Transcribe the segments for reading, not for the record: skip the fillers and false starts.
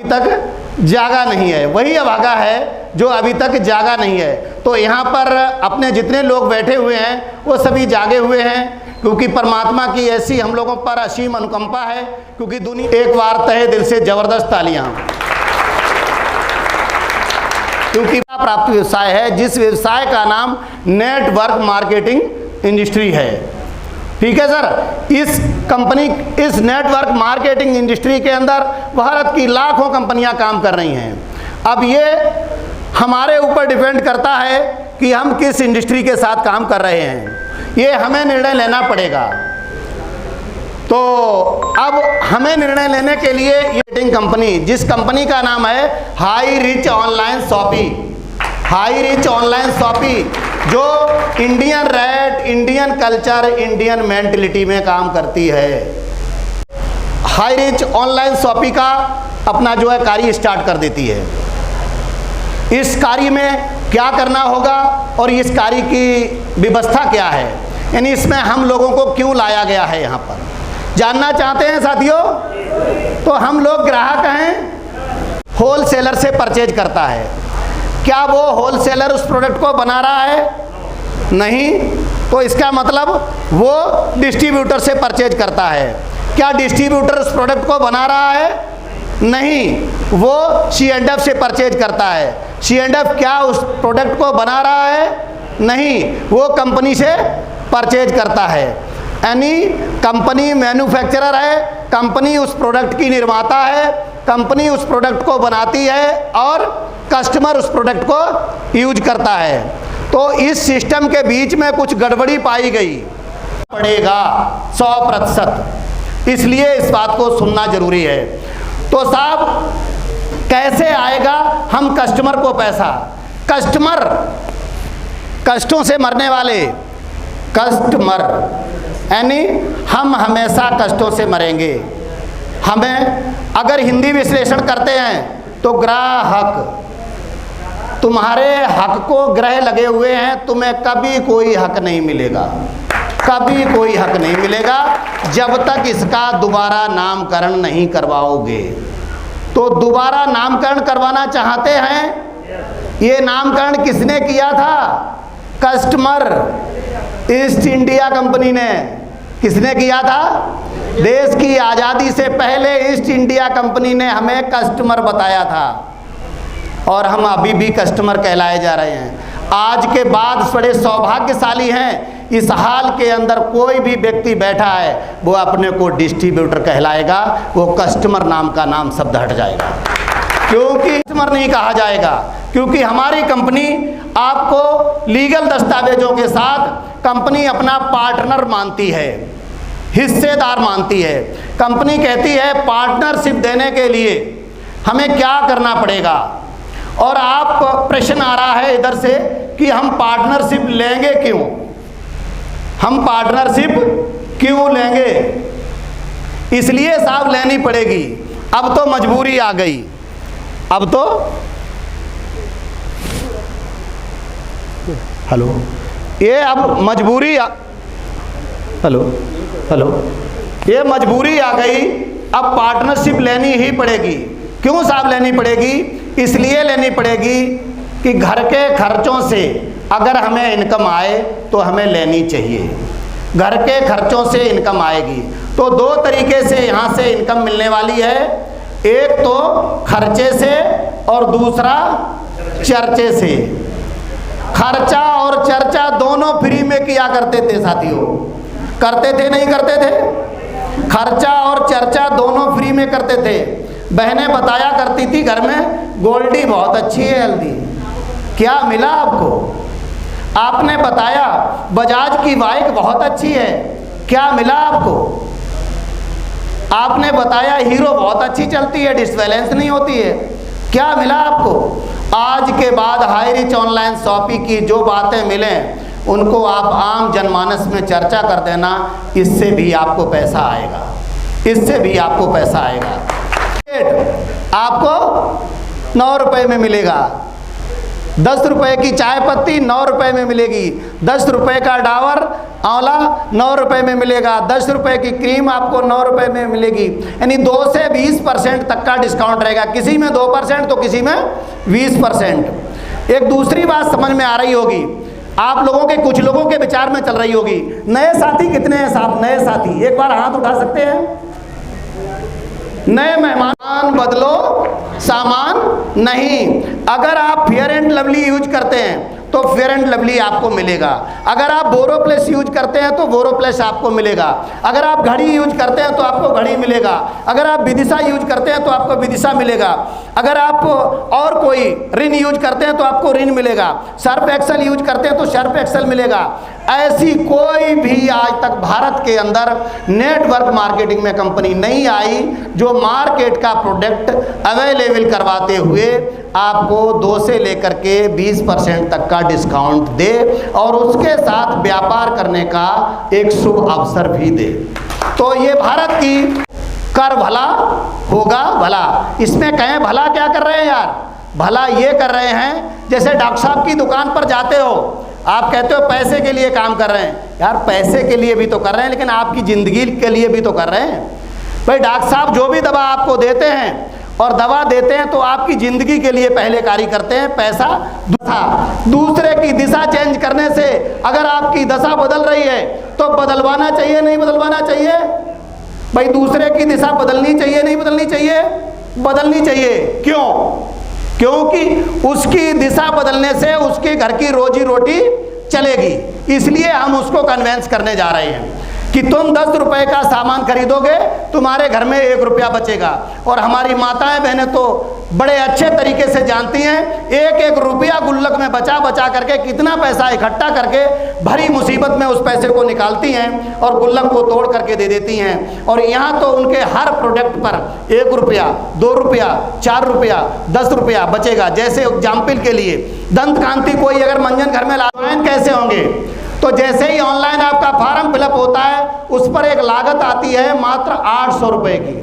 तक जागा नहीं है, वही अभागा है जो अभी तक जागा नहीं है। तो यहाँ पर अपने जितने लोग बैठे हुए हैं वो सभी जागे हुए हैं, क्योंकि परमात्मा की ऐसी हम लोगों पर असीम अनुकंपा है। क्योंकि दुनिया एक बार तहे दिल से जबरदस्त तालियां, क्योंकि प्राप्त व्यवसाय है जिस व्यवसाय का नाम नेटवर्क मार्केटिंग इंडस्ट्री है। ठीक है सर, इस नेटवर्क मार्केटिंग इंडस्ट्री के अंदर भारत की लाखों कंपनियां काम कर रही हैं। अब ये हमारे ऊपर डिपेंड करता है कि हम किस इंडस्ट्री के साथ काम कर रहे हैं, ये हमें निर्णय लेना पड़ेगा। तो अब हमें निर्णय लेने के लिए ये कंपनी, जिस कंपनी का नाम है हाई रिच ऑनलाइन शॉपी, जो Indian rate, Indian culture, Indian mentality में काम करती है। हाई रिच ऑनलाइन शॉपी का अपना जो है कार्य स्टार्ट कर देती है। इस कार्य में क्या करना होगा और इस कार्य की व्यवस्था क्या है, यानी इसमें हम लोगों को क्यों लाया गया है, यहाँ पर जानना चाहते हैं साथियों। तो हम लोग ग्राहक हैं, होलसेलर से परचेज करता है। क्या वो होलसेलर उस प्रोडक्ट को बना रहा है? नहीं। तो इसका मतलब वो डिस्ट्रीब्यूटर से परचेज करता है। क्या डिस्ट्रीब्यूटर उस प्रोडक्ट को बना रहा है? नहीं, वो C&F से परचेज करता है। C&F क्या उस प्रोडक्ट को बना रहा है? नहीं, वो कंपनी से परचेज करता है। यानी कंपनी मैन्युफैक्चरर है, कंपनी उस प्रोडक्ट की निर्माता है, कंपनी उस प्रोडक्ट को बनाती है और कस्टमर उस प्रोडक्ट को यूज करता है। तो इस सिस्टम के बीच में कुछ गड़बड़ी पाई गई पड़ेगा 100%, इसलिए इस बात को सुनना जरूरी है। तो साहब कैसे आएगा हम कस्टमर को पैसा? कस्टमर, कष्टों से मरने वाले कस्टमर, यानी हम हमेशा कष्टों से मरेंगे। हमें अगर हिंदी विश्लेषण करते हैं तो ग्राहक, तुम्हारे हक को ग्रह लगे हुए हैं, तुम्हें कभी कोई हक नहीं मिलेगा, कभी कोई हक नहीं मिलेगा जब तक इसका दोबारा नामकरण नहीं करवाओगे। तो दोबारा नामकरण करवाना चाहते हैं? ये नामकरण किसने किया था? कस्टमर, ईस्ट इंडिया कंपनी ने। किसने किया था? देश की आज़ादी से पहले ईस्ट इंडिया कंपनी ने हमें कस्टमर बताया था और हम अभी भी कस्टमर कहलाए जा रहे हैं। आज के बाद बड़े सौभाग्यशाली हैं, इस हाल के अंदर कोई भी व्यक्ति बैठा है वो अपने को डिस्ट्रीब्यूटर कहलाएगा, वो कस्टमर नाम का नाम शब्द हट जाएगा, क्योंकि कस्टमर नहीं कहा जाएगा। क्योंकि हमारी कंपनी आपको लीगल दस्तावेजों के साथ कंपनी अपना पार्टनर मानती है, हिस्सेदार मानती है। कंपनी कहती है पार्टनरशिप देने के लिए हमें क्या करना पड़ेगा। और आप प्रश्न आ रहा है इधर से कि हम पार्टनरशिप लेंगे क्यों, हम पार्टनरशिप क्यों लेंगे? इसलिए साहब लेनी पड़ेगी। अब तो मजबूरी आ गई, अब तो हेलो, ये अब मजबूरी ये मजबूरी आ गई, अब पार्टनरशिप लेनी ही पड़ेगी। क्यों साहब लेनी पड़ेगी? इसलिए लेनी पड़ेगी कि घर के खर्चों से अगर हमें इनकम आए तो हमें लेनी चाहिए। घर के खर्चों से इनकम आएगी तो दो तरीके से यहाँ से इनकम मिलने वाली है, एक तो खर्चे से और दूसरा चर्चे से। खर्चा और चर्चा दोनों फ्री में किया करते थे साथियों, करते थे नहीं करते थे? खर्चा और चर्चा दोनों फ्री में करते थे। बहनें बताया करती थी घर में गोल्डी बहुत अच्छी है हल्दी, क्या मिला आपको? आपने बताया बजाज की बाइक बहुत अच्छी है, क्या मिला आपको? आपने बताया हीरो बहुत अच्छी चलती है, डिसबैलेंस नहीं होती है, क्या मिला आपको? आज के बाद हाई रिच ऑनलाइन शॉपी की जो बातें मिलें उनको आप आम जनमानस में चर्चा कर देना, इससे भी आपको पैसा आएगा, इससे भी आपको पैसा आएगा। आपको 9 रुपए में मिलेगा, 10 रुपए की चाय पत्ती 9 रुपए में मिलेगी, 10 रुपए का डाबर आंवला 9 रुपए में मिलेगा, 10 रुपए की क्रीम आपको 9 रुपए में मिलेगी। यानी 2 से 20% तक का डिस्काउंट रहेगा, किसी में 2% तो किसी में 20%। एक दूसरी बात समझ में आ रही होगी आप लोगों के, कुछ लोगों के विचार में चल रही होगी, नए साथी कितने हैं साहब? नए साथी एक बार हाथ उठा सकते हैं? नए मेहमान बदलो सामान नहीं। अगर आप फेयर एंड लवली यूज करते हैं तो फेयर एंड लवली आपको मिलेगा, अगर आप बोरोप्लस यूज करते हैं तो बोरोप्लस आपको मिलेगा, अगर आप घड़ी यूज करते हैं तो आपको घड़ी मिलेगा, अगर आप विदिशा यूज करते हैं तो आपको विदिशा मिलेगा, अगर आप और कोई रिन यूज करते हैं तो आपको रिन मिलेगा, सर्फ एक्सेल यूज करते हैं तो सर्फ एक्सेल मिलेगा। ऐसी कोई भी आज तक भारत के अंदर नेटवर्क मार्केटिंग में कंपनी नहीं आई जो मार्केट का प्रोडक्ट अवेलेबल करवाते हुए आपको 2 से लेकर के 20% तक का डिस्काउंट दे और उसके साथ व्यापार करने का एक शुभ अवसर भी दे। तो ये भारत की कर भला होगा भला। इसमें कहें भला क्या कर रहे हैं यार? भला ये कर रहे हैं जैसे डॉक्टर साहब की दुकान पर जाते हो, आप कहते हो पैसे के लिए काम कर रहे हैं, यार पैसे के लिए भी तो कर रहे हैं लेकिन आपकी ज़िंदगी के लिए भी तो कर रहे हैं। भाई डॉक्टर साहब जो भी दवा आपको देते हैं और दवा देते हैं तो आपकी ज़िंदगी के लिए पहले कार्य करते हैं, पैसा दूसरे की दिशा चेंज करने से अगर आपकी दशा बदल रही है तो बदलवाना चाहिए नहीं बदलवाना चाहिए? भाई दूसरे की दिशा बदलनी चाहिए नहीं बदलनी चाहिए? बदलनी चाहिए। क्यों? क्योंकि उसकी दिशा बदलने से उसके घर की रोजी रोटी चलेगी। इसलिए हम उसको कन्वेंस करने जा रहे हैं कि तुम 10 रुपए का सामान खरीदोगे तुम्हारे घर में 1 रुपया बचेगा। और हमारी माताएं बहनें तो बड़े अच्छे तरीके से जानती हैं, 1-1 रुपया गुल्लक में बचा बचा करके कितना पैसा इकट्ठा करके भरी मुसीबत में उस पैसे को निकालती हैं और गुल्लक को तोड़ करके दे देती हैं। और यहाँ तो उनके हर प्रोडक्ट पर 1 रुपया, 2 रुपया, 4 रुपया, 10 रुपया बचेगा। जैसे एग्जाम्पल के लिए दंत कांति कोई अगर मंजन घर में ऑनलाइन कैसे होंगे? तो जैसे ही ऑनलाइन आपका फॉर्म फिलअप होता है उस पर एक लागत आती है मात्र 800 रुपये की।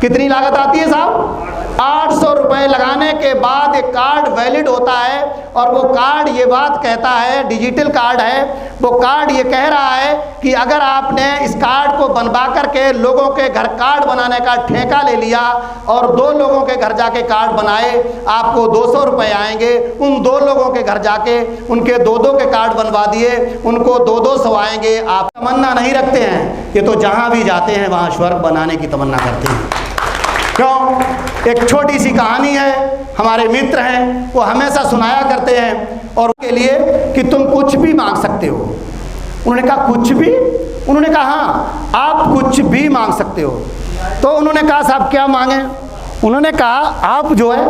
कितनी लागत आती है साहब? 800 रुपये लगाने के बाद एक कार्ड वैलिड होता है और वो कार्ड ये बात कहता है, डिजिटल कार्ड है, वो कार्ड ये कह रहा है कि अगर आपने इस कार्ड को बनवा करके लोगों के घर कार्ड बनाने का ठेका ले लिया और 2 लोगों के घर जाके कार्ड बनाए, आपको 200 रुपये आएंगे। उन 2 लोगों के घर जाके उनके 2-2 के कार्ड बनवा दिए, उनको 200 आएंगे। आप तमन्ना नहीं रखते हैं? ये तो जहाँ भी जाते हैं वहाँ स्वर्ग बनाने की तमन्ना करते हैं। क्यों? एक छोटी सी कहानी है, हमारे मित्र हैं वो हमेशा सुनाया करते हैं और उनके लिए कि तुम कुछ भी मांग सकते हो। उन्होंने कहा कुछ भी? उन्होंने कहा हाँ आप कुछ भी मांग सकते हो। तो उन्होंने कहा साहब क्या मांगे? उन्होंने कहा आप जो है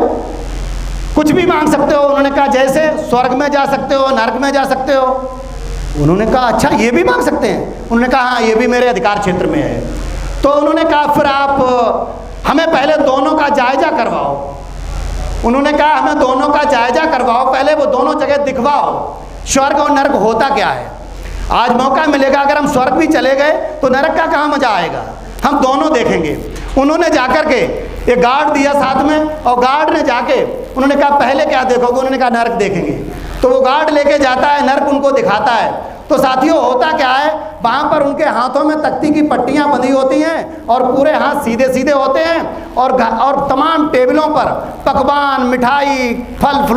कुछ भी मांग सकते हो। उन्होंने कहा जैसे स्वर्ग में जा सकते हो, नरक में जा सकते हो। उन्होंने कहा अच्छा ये भी मांग सकते हैं? उन्होंने कहा हाँ ये भी मेरे अधिकार क्षेत्र में है। तो उन्होंने कहा फिर आप हमें पहले दोनों का जायजा करवाओ। उन्होंने कहा हमें दोनों का जायजा करवाओ, पहले वो दोनों जगह दिखवाओ स्वर्ग और नरक होता क्या है। आज मौका मिलेगा अगर हम स्वर्ग भी चले गए तो नरक का कहाँ मजा आएगा, हम दोनों देखेंगे। उन्होंने जाकर के एक गार्ड दिया साथ में और गार्ड ने जाके उन्होंने कहा पहले क्या देखोगे? उन्होंने कहा नरक देखेंगे। तो वो गार्ड लेके जाता है, नरक उनको दिखाता है। तो साथियों होता क्या है, वहाँ पर उनके हाथों में तख्ती की पट्टियाँ बंधी होती हैं और पूरे हाथ सीधे सीधे होते हैं और तमाम टेबलों पर पकवान, मिठाई, फल